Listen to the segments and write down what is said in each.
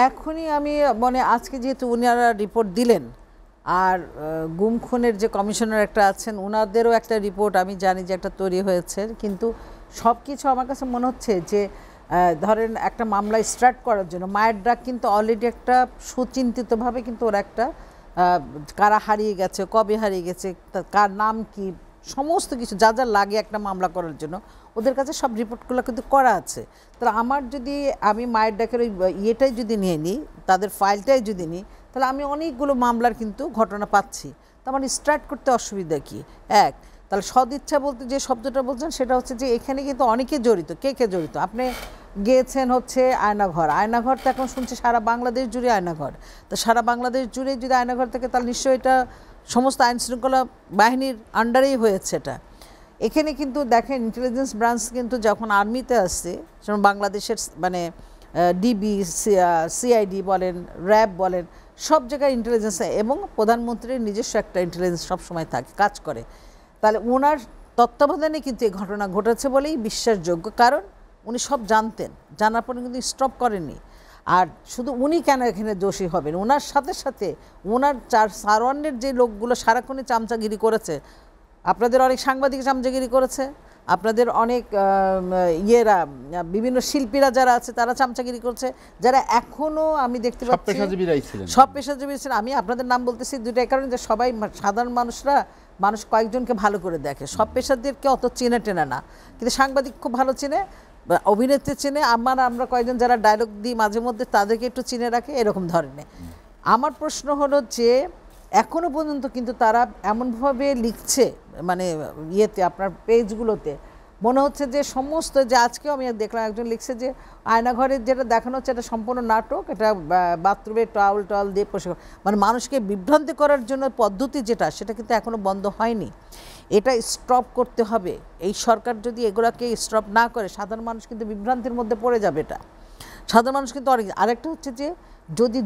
এখনই আমি মানে আজকে যেহেতু উনারা রিপোর্ট দিলেন, আর গুম খুনের যে কমিশনার একটা আছেন ওনাদেরও একটা রিপোর্ট আমি জানি যে একটা তৈরি হয়েছে, কিন্তু সব কিছু আমার কাছে মনে হচ্ছে যে ধরেন একটা মামলা স্টার্ট করার জন্য মায়ের ডাক কিন্তু অলরেডি একটা সুচিন্তিতভাবে কিন্তু ওরা একটা কারা হারিয়ে গেছে, কবে হারিয়ে গেছে, কার নাম কি, সমস্ত কিছু যা যা লাগে একটা মামলা করার জন্য ওদের কাছে সব রিপোর্টগুলো কিন্তু করা আছে। তাহলে আমার যদি আমি মায়ের ডাকের ওই ইয়েটাই যদি নিয়ে নিই, তাদের ফাইলটাই যদি নিই, তাহলে আমি অনেকগুলো মামলার কিন্তু ঘটনা পাচ্ছি। তার মানে স্টার্ট করতে অসুবিধা কি? এক, তাহলে সদিচ্ছা বলতে যে শব্দটা বলছেন সেটা হচ্ছে যে এখানে কিন্তু অনেকে জড়িত। কে কে জড়িত? আপনি গিয়েছেন হচ্ছে আয়নাঘর, আয়নাঘর তো এখন শুনছি সারা বাংলাদেশ জুড়ে আয়নাঘর। তো সারা বাংলাদেশ জুড়ে যদি আয়নাঘর থাকে তাহলে নিশ্চয়ই এটা সমস্ত আইন শৃঙ্খলা বাহিনীর আন্ডারেই হয়েছে। এটা এখানে কিন্তু দেখেন ইন্টেলিজেন্স ব্রাঞ্চ কিন্তু যখন আর্মিতে আসছে, যেমন বাংলাদেশের মানে ডিবি, সিআইডি বলেন, র্যাব বলেন, সব জায়গায় ইন্টেলিজেন্স এবং প্রধানমন্ত্রীর নিজস্ব একটা ইন্টেলিজেন্স সবসময় থাকে, কাজ করে। তাহলে ওনার তত্ত্বাবধানে কিন্তু এই ঘটনা ঘটেছে বলেই বিশ্বাসযোগ্য, কারণ উনি সব জানতেন, জানার পরে কিন্তু স্টপ করেননি। আর শুধু উনি কেন এখানে দোষী হবেন, ওনার সাথে সাথে ওনার সারওয়ার্নের যে লোকগুলো সারাক্ষণই চামচাগিরি করেছে, আপনাদের অনেক সাংবাদিক চামচাগিরি করেছে, আপনাদের অনেক ইয়েরা বিভিন্ন শিল্পীরা যারা আছে তারা চামচাগিরি করছে, যারা এখনও আমি দেখতে পাচ্ছি সব পেশাজীবী ছিলেন। আমি আপনাদের নাম বলতেছি দুইটা কারণে, যে সবাই সাধারণ মানুষ কয়েকজনকে ভালো করে দেখে, সব পেশাদেরকে অত চেনে টেনে না, কিন্তু সাংবাদিক খুব ভালো চেনে, অভিনেত্রী চেনে, আমরা কয়েকজন যারা ডায়লগ দিই মাঝে মধ্যে তাদেরকে একটু চিনে রাখে, এরকম ধরনের। আমার প্রশ্ন হলো যে এখনও পর্যন্ত কিন্তু তারা এমনভাবে লিখছে, মানে ইয়েতে আপনার পেজগুলোতে মনে হচ্ছে যে সমস্ত, যে আজকেও আমি দেখলাম একজন লিখছে যে আয়নাঘরের যেটা দেখানো হচ্ছে এটা সম্পূর্ণ নাটক, এটা বাথরুমে টাওয়াল দিয়ে পরিষ্কার, মানে মানুষকে বিভ্রান্তি করার জন্য পদ্ধতি যেটা, সেটা কিন্তু এখনও বন্ধ হয়নি। এটা স্টপ করতে হবে। এই সরকার যদি এগুলোকে স্টপ না করে সাধারণ মানুষ কিন্তু বিভ্রান্তির মধ্যে পড়ে যাবে। এটা সাধারণ মানুষ কিন্তু অনেক। আরেকটা হচ্ছে যে যদি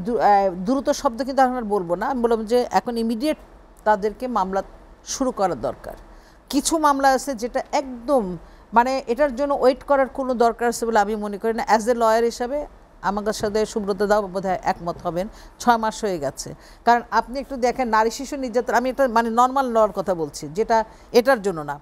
দ্রুত শব্দ কিন্তু এখন আর বলবো না, আমি বললাম যে এখন ইমিডিয়েট তাদেরকে মামলা শুরু করা দরকার। কিছু মামলা আছে যেটা একদম মানে এটার জন্য ওয়েট করার কোনো দরকার আছে বলে আমি মনে করি না। অ্যাজ এ লয়ার হিসাবে আমার সাথে সুব্রত দাও বোধহয় একমত হবেন, 6 মাস হয়ে গেছে। কারণ আপনি একটু দেখেন নারী শিশু নির্যাতন, আমি এটা মানে নর্মাল লর কথা বলছি, যেটা এটার জন্য না,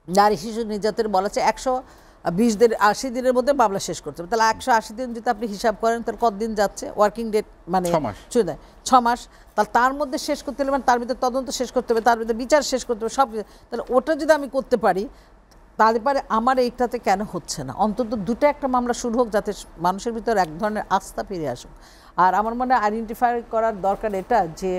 নারী শিশু নির্যাতন বলা আছে 120 দিন 80 দিনের মধ্যে মামলা শেষ করতে হবে। তাহলে 180 দিন যদি আপনি হিসাব করেন তাহলে কতদিন যাচ্ছে? ওয়ার্কিং ডেট মানে 6 মাস। তাহলে তার মধ্যে শেষ করতে হলে মানে তার ভিতরে তদন্ত শেষ করতে হবে, তার ভিতরে বিচার শেষ করতে হবে, সব। তাহলে ওটা যদি আমি করতে পারি তারপরে আমার এইটাতে কেন হচ্ছে না? অন্তত দুটো একটা মামলা শুরু হোক, যাতে মানুষের ভিতরে এক ধরনের আস্থা ফিরে আসুক। আর আমার মনে হয় আইডেন্টিফাই করার দরকার এটা যে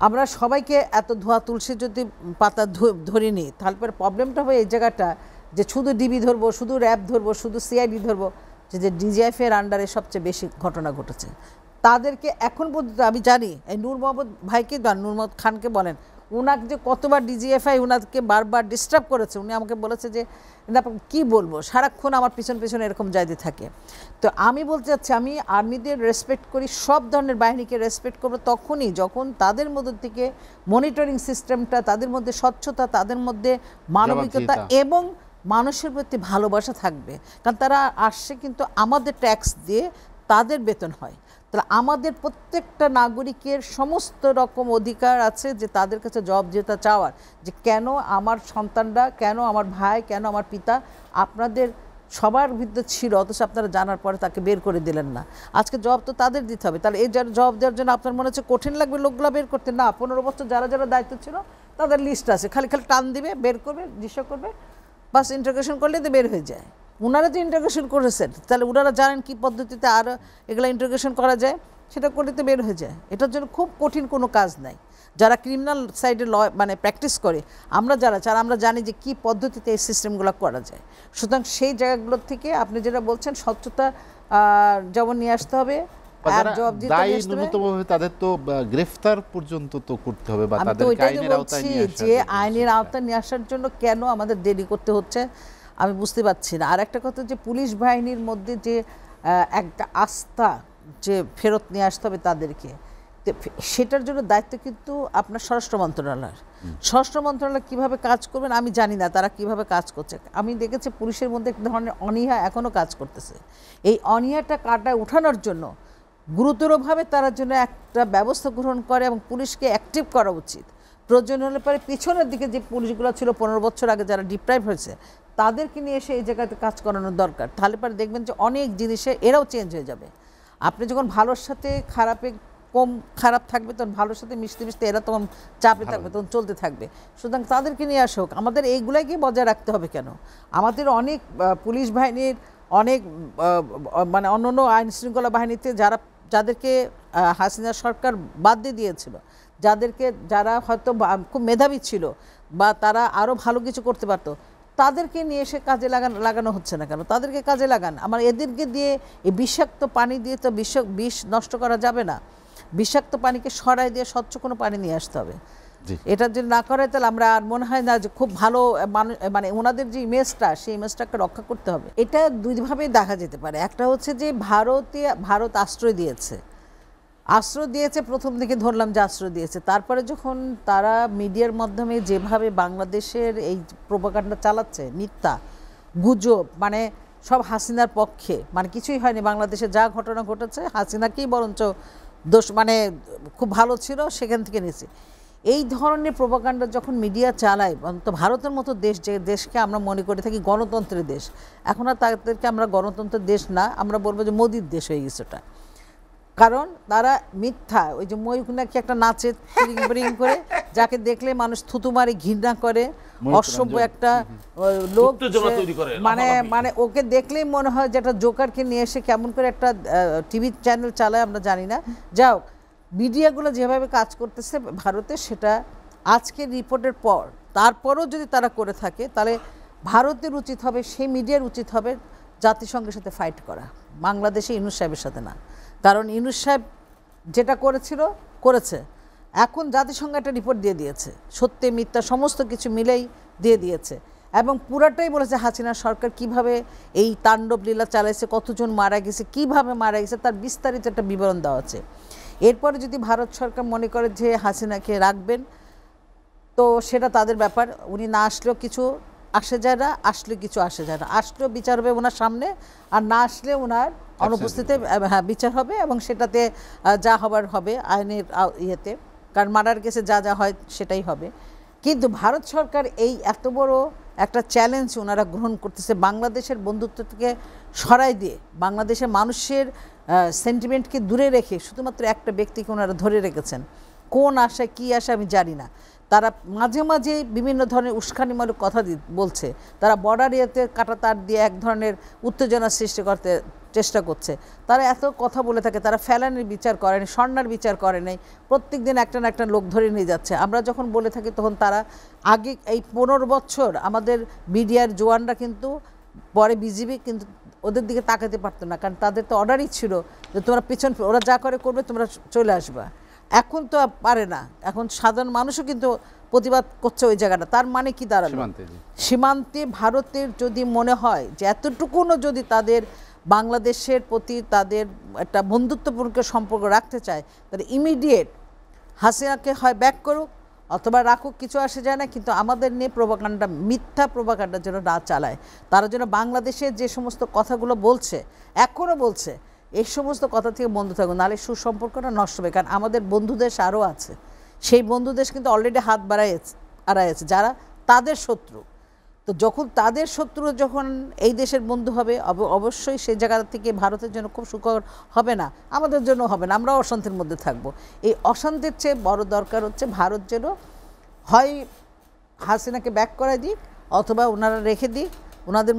আমরা সবাইকে এত ধোয়া তুলসী যদি পাতা ধরে নিই, তাহলে পরে প্রবলেমটা হয় এই জায়গাটা যে শুধু ডিবি ধরবো, শুধু র্যাব ধরবো, শুধু সিআইডি ধরবো, যে ডিজিএফের আন্ডারে সবচেয়ে বেশি ঘটনা ঘটেছে। তাদেরকে এখন পর্যন্ত আমি জানি, এই নূর মোহাম্মদ ভাইকে বা নূর মোহাম্মদ খানকে বলেন, ওনাকে যে কতবার ডিজিএফআই ওনাকে বারবার ডিস্টার্ব করেছে, উনি আমাকে বলেছে যে কি বলবো, সারাক্ষণ আমার পিছনে এরকম যাইতে থাকে। তো আমি বলতে চাচ্ছি আমি আর্মিদের রেসপেক্ট করি, সব ধরনের বাহিনীকে রেসপেক্ট করবো তখনই যখন তাদের মধ্যে থেকে মনিটরিং সিস্টেমটা, তাদের মধ্যে স্বচ্ছতা, তাদের মধ্যে মানবিকতা এবং মানুষের প্রতি ভালোবাসা থাকবে। কারণ তারা আসছে কিন্তু আমাদের ট্যাক্স দিয়ে, তাদের বেতন হয়। তাহলে আমাদের প্রত্যেকটা নাগরিকের সমস্ত রকম অধিকার আছে যে তাদের কাছে জবাব যেটা চাওয়ার, যে কেন আমার সন্তানরা, কেন আমার ভাই, কেন আমার পিতা আপনাদের সবার ভিতরে ছিল, অথচ আপনারা জানার পরে তাকে বের করে দিলেন না। আজকে জবাব তো তাদের দিতে হবে। তাহলে এই জবাব দেওয়ার জন্য আপনার মনে হচ্ছে কঠিন লাগবে লোকগুলো বের করতে? না, 15 বছর যারা যারা দায়িত্ব ছিল তাদের লিস্ট আছে, খালি টান দিবে, বের করবে, দৃশ্য করবে, বাস ইন্টারোগেশন করলে তো বের হয়ে যায়। ওনারা যে ইন্টারোগেশন করেছেন তাহলে ওনারা জানেন কী পদ্ধতিতে আর এগুলো ইন্টারোগেশন করা যায়, সেটা করলে তো বের হয়ে যায়। এটার জন্য খুব কঠিন কোনো কাজ নাই। যারা ক্রিমিনাল সাইডে মানে প্র্যাকটিস করে, আমরা আমরা জানি যে কী পদ্ধতিতে এই সিস্টেমগুলো করা যায়। সুতরাং সেই জায়গাগুলোর থেকে আপনি যেটা বলছেন স্বচ্ছতা যেমন নিয়ে আসতে হবে, তাদের তো গ্রেফতার পর্যন্ত তো করতে হবে, বা তাদেরকে আইনের আওতায় নিয়ে আসা। যে আইনের আওতায় নিয়ে আসার জন্য কেন আমাদের দেরি করতে হচ্ছে আমি বুঝতে পারছি না। আর একটা কথা, যে পুলিশ বাহিনীর মধ্যে যে একটা আস্থা যে ফেরত নিয়ে আসতে হবে তাদেরকে, সেটার জন্য দায়িত্ব কিন্তু আপনার স্বরাষ্ট্র মন্ত্রণালয়ের। স্বরাষ্ট্র মন্ত্রণালয় কীভাবে কাজ করবেন আমি জানি না, তারা কিভাবে কাজ করছে। আমি দেখেছি পুলিশের মধ্যে এক ধরনের অনীহা এখনও কাজ করতেছে। এই অনীহাটা কাটায় ওঠানোর জন্য গুরুতরভাবে তারা জন্য একটা ব্যবস্থা গ্রহণ করে এবং পুলিশকে অ্যাক্টিভ করা উচিত। প্রয়োজন হলে পরে পিছনের দিকে যে পুলিশগুলো ছিল 15 বছর আগে যারা ডিপ্রাইভ হয়েছে তাদেরকে নিয়ে এসে এই জায়গাতে কাজ করানোর দরকার। তাহলে পরে দেখবেন যে অনেক জিনিসে এরাও চেঞ্জ হয়ে যাবে। আপনি যখন ভালোর সাথে খারাপে কম খারাপ থাকবে তখন ভালোর সাথে মিশতে মিশতে এরা তখন চাপে থাকবে, তখন চলতে থাকবে। সুতরাং তাদেরকে নিয়ে আসুক। আমাদের এইগুলাকে বজায় রাখতে হবে কেন? আমাদের অনেক পুলিশ বাহিনীর অনেক মানে অন্যান্য আইন শৃঙ্খলা বাহিনীতে যাদেরকে হাসিনা সরকার বাদ দিয়ে দিয়েছিল, যারা হয়তো খুব মেধাবী ছিল বা তারা আরও ভালো কিছু করতে পারতো, তাদেরকে নিয়ে এসে কাজে লাগানো হচ্ছে না কেন? তাদেরকে কাজে লাগান। আমার এদেরকে দিয়ে এই বিষাক্ত পানি দিয়ে তো বিষ নষ্ট করা যাবে না। বিষাক্ত পানিকে সরাই দিয়ে স্বচ্ছ কোনো পানি নিয়ে আসতে হবে। এটা যদি না করে তাহলে আমরা আর মনে হয় না যে খুব ভালো মানুষ, মানে ওনাদের যে ইমেজটা সেই ইমেজটাকে রক্ষা করতে হবে। এটা দুইভাবেই দেখা যেতে পারে। একটা হচ্ছে যে ভারত আশ্রয় দিয়েছে প্রথম দিকে ধরলাম যে আশ্রয় দিয়েছে, তারপরে যখন তারা মিডিয়ার মাধ্যমে যেভাবে বাংলাদেশের এই প্রোপাগান্ডা চালাচ্ছে, মিথ্যা গুজব, মানে সব হাসিনার পক্ষে, মানে কিছুই হয়নি, বাংলাদেশে যা ঘটনা ঘটেছে হাসিনাকেই বরঞ্চ দোষ, মানে খুব ভালো ছিল সেখান থেকে নিয়েছে। এই ধরনের প্রোপাগান্ডা যখন মিডিয়া চালায়, অন্তত ভারতের মতো দেশ, যে দেশকে আমরা মনে করে থাকি গণতন্ত্রের দেশ, এখন আর তাদেরকে আমরা গণতন্ত্রের দেশ না, আমরা বলবো যে মোদির দেশ হয়ে গেছে ওটা। কারণ তারা মিথ্যা, ওই যে ময়ূখ নাকি একটা নাচে ব্রিং করে, যাকে দেখলে মানুষ থুতু মারে, ঘৃণা করে, অসভ্য একটা লোক, মানে ওকে দেখলেই মনে হয় যে একটা জোকারকে নিয়ে এসে কেমন করে একটা টিভি চ্যানেল চালায় আমরা জানি না। যাও, মিডিয়াগুলো যেভাবে কাজ করতেছে ভারতে, সেটা আজকের রিপোর্টের পর তারপরও যদি তারা করে থাকে, তাহলে ভারতের উচিত হবে, সেই মিডিয়ার উচিত হবে জাতিসংঘের সাথে ফাইট করা, বাংলাদেশে ইউনূস সাহেবের সাথে না। কারণ ইউনূস সাহেব যেটা করেছে, এখন জাতিসংঘ একটা রিপোর্ট দিয়ে দিয়েছে, সত্যি মিথ্যা সমস্ত কিছু মিলেই দিয়ে দিয়েছে, এবং পুরাটাই বলেছে হাসিনা সরকার কিভাবে এই তাণ্ডব লীলা চালাইছে, কতজন মারা গেছে, কিভাবে মারা গেছে, তার বিস্তারিত একটা বিবরণ দেওয়া আছে। এরপরে যদি ভারত সরকার মনে করে যে হাসিনাকে রাখবেন, তো সেটা তাদের ব্যাপার। উনি না আসলেও কিছু আসে যায় না, আসলে কিছু আসে যায় না। আসলেও বিচার হবে ওনার সামনে, আর না আসলে ওনার অনুপস্থিতিতে হ্যাঁ বিচার হবে, এবং সেটাতে যা হবার হবে আইনের ইয়েতে, কারণ মার্ডার কেসে যা যা হয় সেটাই হবে। কিন্তু ভারত সরকার এই এত বড় একটা চ্যালেঞ্জ ওনারা গ্রহণ করতেছে, বাংলাদেশের বন্ধুত্ব থেকে সরাই দিয়ে বাংলাদেশের মানুষের সেন্টিমেন্টকে দূরে রেখে শুধুমাত্র একটা ব্যক্তিকে ওনারা ধরে রেখেছেন। কোন আশায় কী আসে আমি জানি না। তারা মাঝে মাঝে বিভিন্ন ধরনের উস্কানিমূলক কথা বলছে, তারা বর্ডার ইয়েতে কাঁটাতার দিয়ে এক ধরনের উত্তেজনা সৃষ্টি করতে চেষ্টা করছে। তারা এত কথা বলে থাকে, তারা ফেলানির বিচার করেনি, স্বর্ণার বিচার করে নাই, প্রত্যেক দিন একটা না একটা লোক ধরে নিয়ে যাচ্ছে। আমরা যখন বলে থাকি তখন তারা আগে এই 15 বছর আমাদের মিডিয়ার জোয়ানরা কিন্তু পরে বিজিবি কিন্তু ওদের দিকে তাকাতে পারতো না, কারণ তাদের তো অর্ডারই ছিল যে তোমরা পিছন, ওরা যা করবে তোমরা চলে আসবা। এখন তো পারে না, এখন সাধারণ মানুষও কিন্তু প্রতিবাদ করছে ওই জায়গাটা। তার মানে কি দাঁড়ালো, সীমান্তে ভারতের যদি মনে হয় যে এতটুকুনও যদি তাদের বাংলাদেশের প্রতি তাদের একটা বন্ধুত্বপূর্ণ সম্পর্ক রাখতে চায়, তাহলে ইমিডিয়েট হাসিনাকে হয় ব্যাক করুক অথবা রাখুক, কিছু আসে যায় না। কিন্তু আমাদের নিয়ে প্রোপাগান্ডা, মিথ্যা প্রোপাগান্ডা যেন না চালায়। তারা যেন বাংলাদেশের যে সমস্ত কথাগুলো বলছে, এখনও বলছে, এই সমস্ত কথা থেকে বন্ধ থাকুন, নাহলে সুসম্পর্কটা নষ্ট হবে। কারণ আমাদের বন্ধু দেশ আরও আছে, সেই বন্ধু দেশ কিন্তু অলরেডি হাত বাড়াইছে যারা তাদের শত্রু। তো যখন তাদের শত্রু যখন এই দেশের বন্ধু হবে, অবশ্যই সেই জায়গা থেকে ভারতের জন্য খুব সুখকর হবে না, আমাদের জন্য হবে না, আমরাও অশান্তির মধ্যে থাকবো। এই অশান্তির চেয়ে বড় দরকার হচ্ছে ভারত যেন হয় হাসিনাকে ব্যাক করায় দিক, অথবা ওনারা রেখে দিক ওনাদের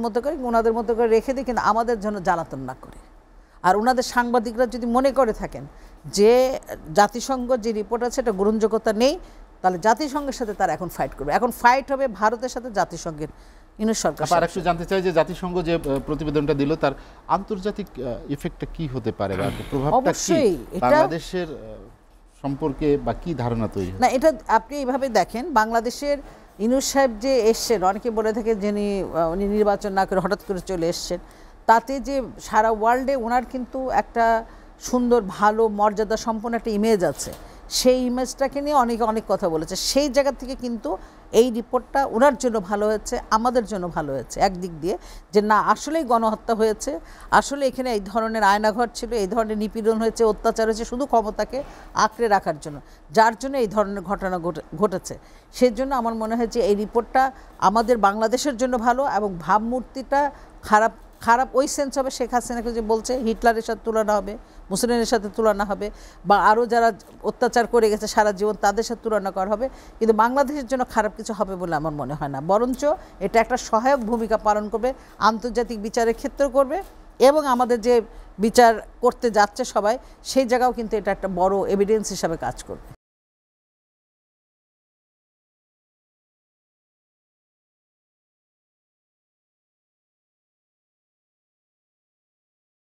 মতো করে রেখে দিক, কিন্তু আমাদের জন্য জ্বালাতন না করে। আর ওনাদের সাংবাদিকরা যদি মনে করে থাকেন যে জাতিসংঘ যে রিপোর্ট আছে এটা গ্রহণযোগ্যতা নেই, তাহলে জাতিসংঘের সাথে তারা এখন ফাইট করবে। এখন ফাইট হবে ভারতের সাথে জাতিসংঘের, ইউনূস সরকার। আর একটু জানতে চাই যে জাতিসংঘ যে প্রতিবেদনটা দিল তার আন্তর্জাতিক ইফেক্টটা কি হতে পারে, বা প্রভাবটা কি বাংলাদেশের সম্পর্কে, বা কি ধারণা তৈরি না, এটা আপনি এইভাবে দেখেন, বাংলাদেশের ইউনূস সাহেব যে এসছেন, অনেকে বলে থাকে যিনি উনি নির্বাচন না করে হঠাৎ করে চলে এসছেন, তাতে যে সারা ওয়ার্ল্ডে ওনার কিন্তু একটা সুন্দর ভালো মর্যাদা সম্পন্ন একটা ইমেজ আছে, সেই ইমেজটাকে নিয়ে অনেকে অনেক কথা বলেছে। সেই জায়গা থেকে কিন্তু এই রিপোর্টটা ওনার জন্য ভালো হয়েছে, আমাদের জন্য ভালো হয়েছে একদিক দিয়ে, যে না আসলেই গণহত্যা হয়েছে, আসলে এখানে এই ধরনের আয়নাঘর ছিল, এই ধরনের নিপীড়ন হয়েছে, অত্যাচার হয়েছে শুধু ক্ষমতাকে আঁকড়ে রাখার জন্য, যার জন্য এই ধরনের ঘটনা ঘটেছে। সেই জন্য আমার মনে হয় যে এই রিপোর্টটা আমাদের বাংলাদেশের জন্য ভালো, এবং ভাবমূর্তিটা খারাপ খারাপ ওই সেন্স হবে, শেখ হাসিনাকে যে বলছে হিটলারের সাথে তুলনা হবে, মুসলিনের সাথে তুলনা হবে, বা আরও যারা অত্যাচার করে গেছে সারা জীবন তাদের সাথে তুলনা করা হবে, কিন্তু বাংলাদেশের জন্য খারাপ কিছু হবে বলে আমার মনে হয় না। বরঞ্চ এটা একটা সহায়ক ভূমিকা পালন করবে, আন্তর্জাতিক বিচারের ক্ষেত্রে করবে, এবং আমাদের যে বিচার করতে যাচ্ছে সবাই সেই জায়গাও কিন্তু এটা একটা বড় এভিডেন্স হিসাবে কাজ করবে।